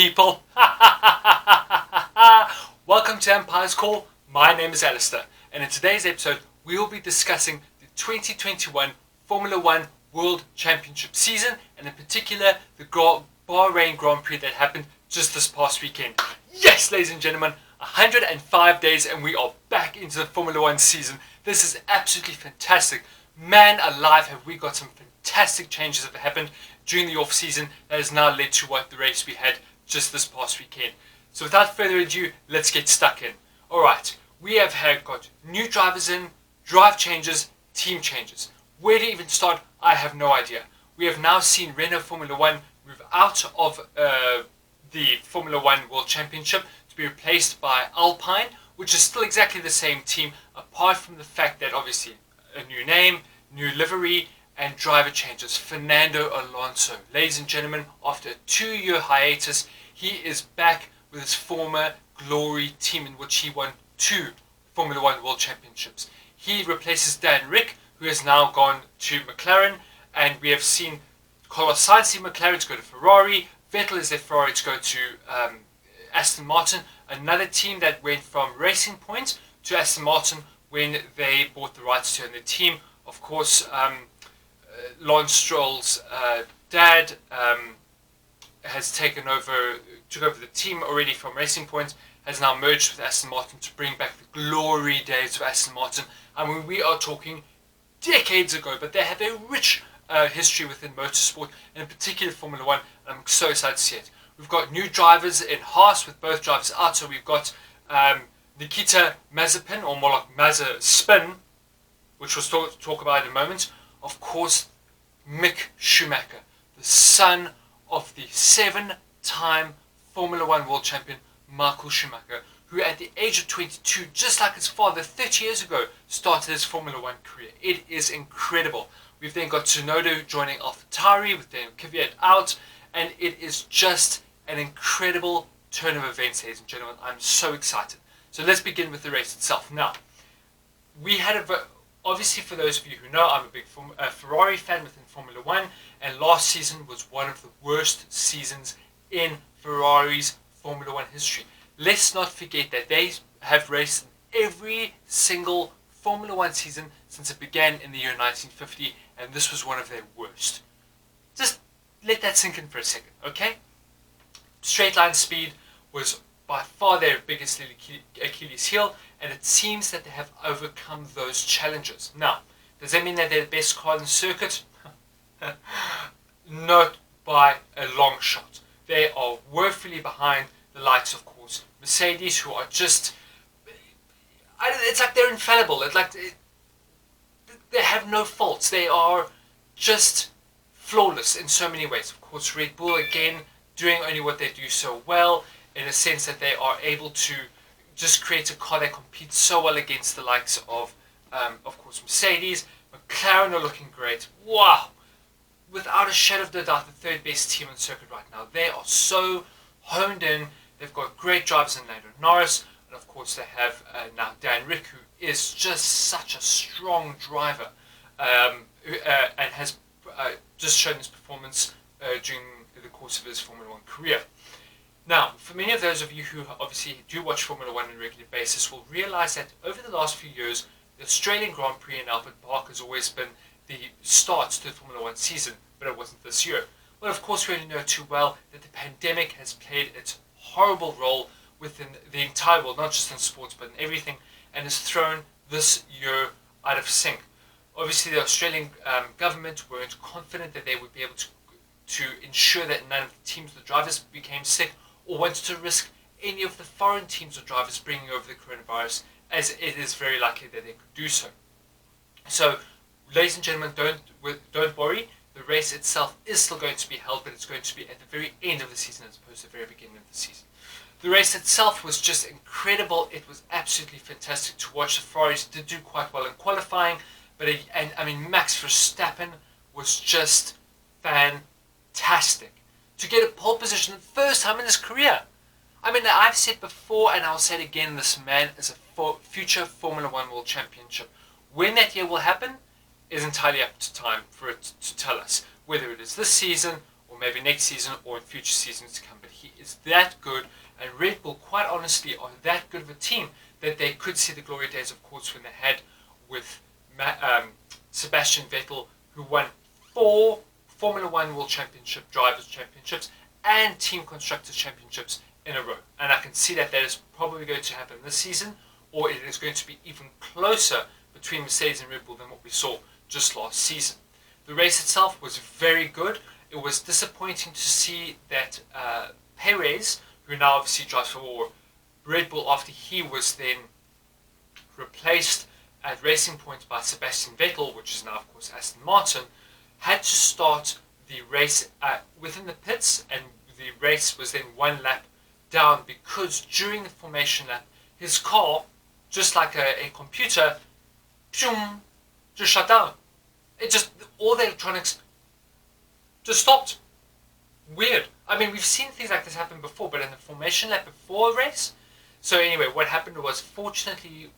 people. Welcome to Empire's Call. My name is Alistair, and in today's episode we will be discussing the 2021 Formula One World Championship season, and in particular the Bahrain Grand Prix that happened just this past weekend. Yes, ladies and gentlemen, 105 days and we are back into the Formula One season. This is absolutely fantastic. Man alive, have we got some fantastic changes that have happened during the off season that has now led to what the race we had just this past weekend. So without further ado, let's get stuck in. Alright, we have got new drivers in, drive changes, team changes. Where to even start, I have no idea. We have now seen Renault Formula One move out of the Formula One World Championship to be replaced by Alpine, which is still exactly the same team, apart from the fact that obviously a new name, new livery, and driver changes. Fernando Alonso, ladies and gentlemen, after a 2-year hiatus, he is back with his former glory team in which he won 2 Formula One World Championships. He replaces Dan Rick, who has now gone to McLaren, and we have seen Carlos Sainz in McLaren to go to Ferrari. Vettel is their Ferrari to go to Aston Martin, another team that went from Racing Point to Aston Martin when they bought the rights to own the team. Of course, Lance Stroll's dad has took over the team already from Racing Point, has now merged with Aston Martin to bring back the glory days of Aston Martin. I mean, we are talking decades ago, but they have a rich history within motorsport, and in particular Formula One. I'm so excited to see it. We've got new drivers in Haas with both drivers out, so we've got Nikita Mazepin, or more like Mazepin, which we'll talk about in a moment. Of course, Mick Schumacher, the son of the 7-time Formula One World Champion Michael Schumacher, who at the age of 22, just like his father 30 years ago, started his Formula One career. It is incredible. We've then got Tsunoda joining AlphaTauri with then Kvyat out, and it is just an incredible turn of events, ladies and gentlemen. I'm so excited. So let's begin with the race itself. Now, we had obviously, for those of you who know, I'm a big Ferrari fan within Formula One, and last season was one of the worst seasons in Ferrari's Formula One history. Let's not forget that they have raced every single Formula One season since it began in the year 1950, and this was one of their worst. Just let that sink in for a second, okay? Straight line speed was by far their biggest Achilles heel, and it seems that they have overcome those challenges. Now, does that mean that they're the best car in the circuit? Not by a long shot. They are woefully behind the likes, of course, Mercedes, who are just... it's like they're infallible. It's like they have no faults. They are just flawless in so many ways. Of course, Red Bull, again, doing only what they do so well, in a sense that they are able to just create a car that competes so well against the likes of course, Mercedes. McLaren are looking great. Wow! Without a shadow of a doubt, the third best team on the circuit right now. They are so honed in. They've got great drivers in Lando Norris, and of course they have now Dan Rick, who is just such a strong driver, and has just shown his performance during the course of his Formula One career. Now, for many of those of you who obviously do watch Formula One on a regular basis will realise that over the last few years, the Australian Grand Prix in Albert Park has always been the start to the Formula One season, but it wasn't this year. Well, of course, we only know too well that the pandemic has played its horrible role within the entire world, not just in sports, but in everything, and has thrown this year out of sync. Obviously, the Australian government weren't confident that they would be able to ensure that none of the teams, the drivers, became sick, or wanted to risk any of the foreign teams or drivers bringing over the coronavirus, as it is very likely that they could do so. So, ladies and gentlemen, don't worry. The race itself is still going to be held, but it's going to be at the very end of the season as opposed to the very beginning of the season. The race itself was just incredible. It was absolutely fantastic to watch. The Ferraris did do quite well in qualifying, but Max Verstappen was just fantastic. To get a pole position the first time in his career. I mean, I've said before, and I'll say it again, this man is a future Formula One World Championship. When that year will happen is entirely up to time for it to tell us, whether it is this season or maybe next season or in future seasons to come. But he is that good, and Red Bull, quite honestly, are that good of a team that they could see the glory days, of course, when they had with Sebastian Vettel, who won 4 Formula One World Championship Drivers' Championships and Team Constructors' Championships in a row. And I can see that is probably going to happen this season, or it is going to be even closer between Mercedes and Red Bull than what we saw just last season. The race itself was very good. It was disappointing to see that Perez, who now obviously drives for Red Bull after he was then replaced at Racing Point by Sebastian Vettel, which is now of course Aston Martin, had to start the race within the pits, and the race was then 1 lap down because during the formation lap his car, just like a computer, just shut down. It just, all the electronics just stopped. Weird. I mean, we've seen things like this happen before, but in the formation lap before a race. So anyway, what happened was, fortunately,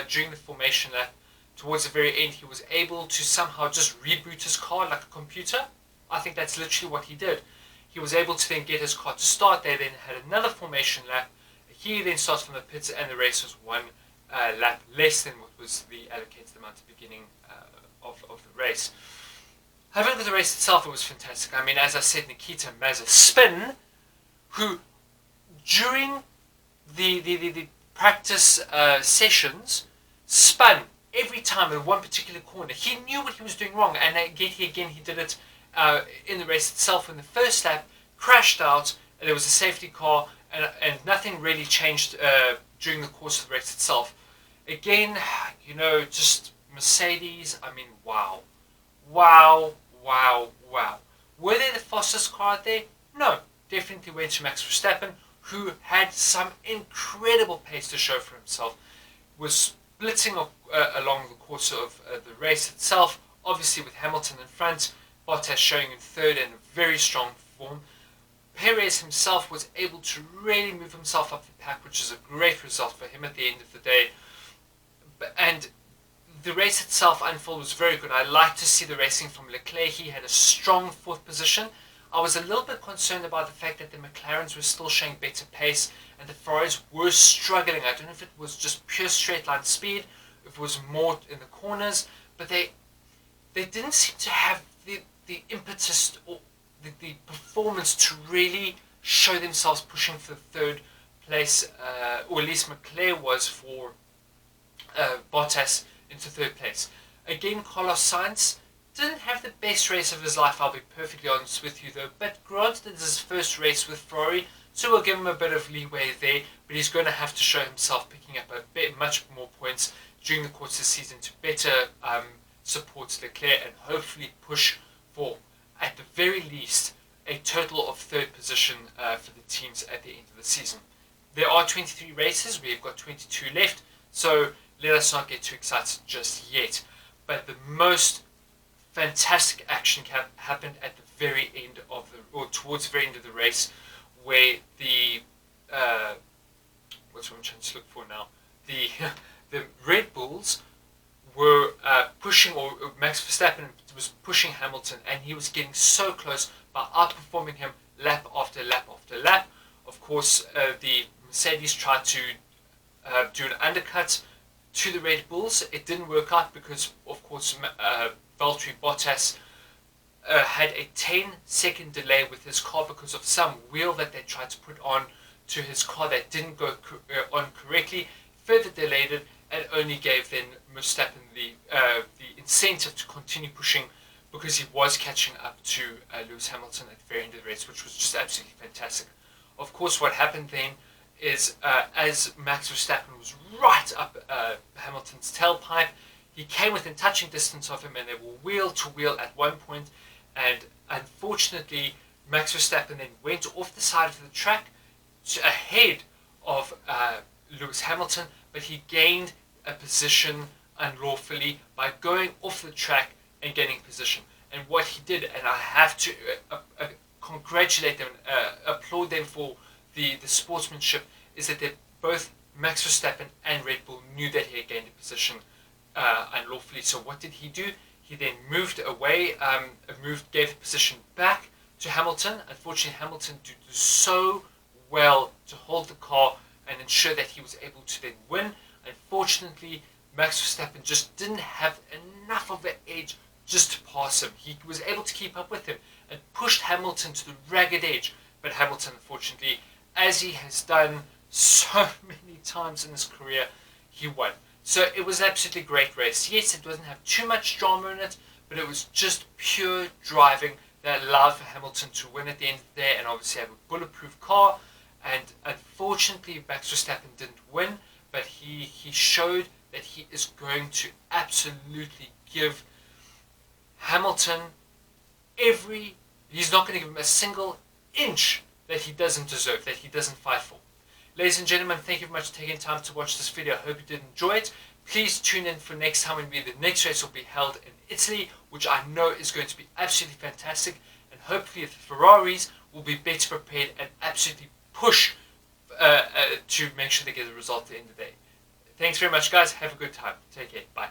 during the formation lap, towards the very end, he was able to somehow just reboot his car like a computer. I think that's literally what he did. He was able to then get his car to start. They then had another formation lap. He then starts from the pits, and the race was 1 lap less than what was the allocated amount at the beginning of the race. Having with the race itself, it was fantastic. I mean, as I said, Nikita Mazepin, who during the practice sessions spun every time in one particular corner. He knew what he was doing wrong, and again he did it in the race itself. In the first lap, crashed out, and there was a safety car, and nothing really changed during the course of the race itself. Again, you know, just Mercedes, I mean, wow. Were they the fastest car out there? No, definitely went to Max Verstappen, who had some incredible pace to show for himself, was blitzing along the course of the race itself, obviously with Hamilton in front, Bottas showing in third in very strong form. Perez himself was able to really move himself up the pack, which is a great result for him at the end of the day. And the race itself unfolded was very good. I like to see the racing from Leclerc. He had a strong 4th position. I was a little bit concerned about the fact that the McLarens were still showing better pace and the Ferraris were struggling. I don't know if it was just pure straight line speed, if it was more in the corners, but they didn't seem to have the impetus or the performance to really show themselves pushing for the 3rd place, or at least Leclerc was for Bottas into 3rd place. Again, Carlos Sainz didn't have the best race of his life, I'll be perfectly honest with you though, but granted it's his first race with Ferrari, so we'll give him a bit of leeway there, but he's going to have to show himself picking up a bit much more points during the course of the season to better support Leclerc and hopefully push for, at the very least, a total of 3rd position for the teams at the end of the season. There are 23 races, we've got 22 left, so let us not get too excited just yet. But the most fantastic action happened at the very end of or towards the very end of the race, where the what's what I'm trying to look for now? The Red Bulls were pushing, or Max Verstappen was pushing Hamilton, and he was getting so close by outperforming him lap after lap after lap. Of course, the Mercedes tried to do an undercut to the Red Bulls. It didn't work out because, of course, Valtteri Bottas had a 10-second delay with his car because of some wheel that they tried to put on to his car that didn't go on correctly, further delayed it, and only gave then Verstappen the incentive to continue pushing, because he was catching up to Lewis Hamilton at the very end of the race, which was just absolutely fantastic. Of course, what happened then is as Max Verstappen was right up Hamilton's tailpipe, he came within touching distance of him, and they were wheel to wheel at one point, and unfortunately Max Verstappen then went off the side of the track ahead of Lewis Hamilton, but he gained a position unlawfully by going off the track and gaining position. And what he did, and I have to congratulate them, applaud them for the sportsmanship, is that they both, Max Verstappen and Red Bull, knew that he had gained a position unlawfully. So what did he do? He then moved away, gave the position back to Hamilton. Unfortunately, Hamilton did so well to hold the car and ensure that he was able to then win. Unfortunately, Max Verstappen just didn't have enough of an edge just to pass him. He was able to keep up with him and pushed Hamilton to the ragged edge. But Hamilton, unfortunately, as he has done so many times in his career, he won. So it was an absolutely great race. Yes, it doesn't have too much drama in it, but it was just pure driving that allowed for Hamilton to win at the end of the day and obviously have a bulletproof car. And unfortunately, Max Verstappen didn't win, but he showed that he is going to absolutely give Hamilton he's not going to give him a single inch that he doesn't deserve, that he doesn't fight for. Ladies and gentlemen, thank you very much for taking time to watch this video. I hope you did enjoy it. Please tune in for next time when the next race will be held in Italy, which I know is going to be absolutely fantastic. And hopefully the Ferraris will be better prepared and absolutely push to make sure they get a result at the end of the day. Thanks very much, guys. Have a good time. Take care. Bye.